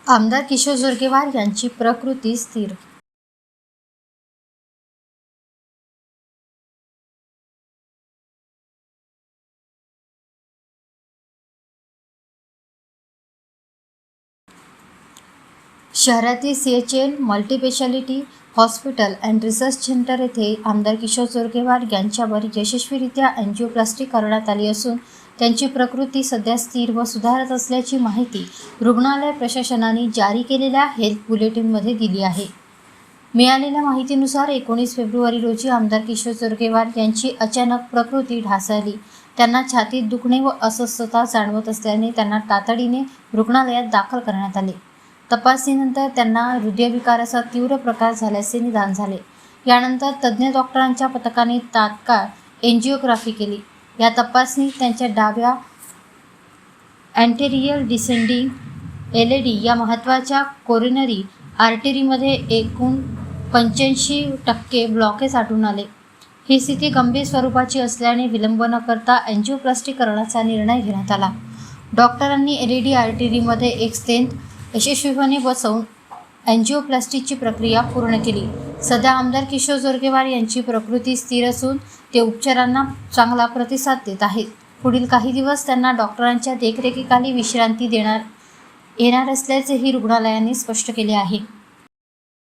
आमदार किशोर जोरगेवार यांची प्रकृती स्थिर. शहरातील CHL multispeciality hospital and research centre येथे आमदार किशोर जोरगेवार यांच्यावर यशस्वीरित्या एंजिओप्लास्टी करण्यात आली असून त्यांची प्रकृती सध्या स्थिर व सुधारत असल्याची माहिती रुग्णालय प्रशासनाने जारी केलेल्या हेल्थ बुलेटिनमध्ये दिली आहे. मिळालेल्या माहितीनुसार 19 फेब्रुवारी रोजी आमदार किशोर जोरगेवार यांची अचानक प्रकृती ढासळली. त्यांना छातीत दुखणे व अस्वस्थता जाणवत असल्याने त्यांना तातडीने रुग्णालयात दाखल करण्यात आले. तपासणीनंतर त्यांना हृदयविकाराचा तीव्र प्रकार झाल्याचे निदान झाले. यानंतर तज्ज्ञ डॉक्टरांच्या पथकाने तात्काळ एंजिओग्राफी केली. या तपासणीत त्यांच्या डाव्या अँटेरियर डिसेंडिंग LAD या महत्त्वाच्या कोरोनरी आर्टरीमध्ये एकूण 85% ब्लॉकेज आढळून आले. ही स्थिती गंभीर स्वरूपाची असल्याने विलंब न करता एंजिओप्लास्टी करण्याचा निर्णय घेण्यात आला. डॉक्टरांनी LAD आर्टरीमध्ये एक स्टेंट यशस्वीपणे बसवून एंजिओप्लास्टीची प्रक्रिया पूर्ण केली. सध्या आमदार किशोर जोरगेवार यांची प्रकृती स्थिर असून ते उपचारांना चांगला प्रतिसाद देत आहेत. पुढील काही दिवस त्यांना डॉक्टरांच्या देखरेखीखाली विश्रांती देण्यात येणार असल्याचेही रुग्णालयाने स्पष्ट केले आहे.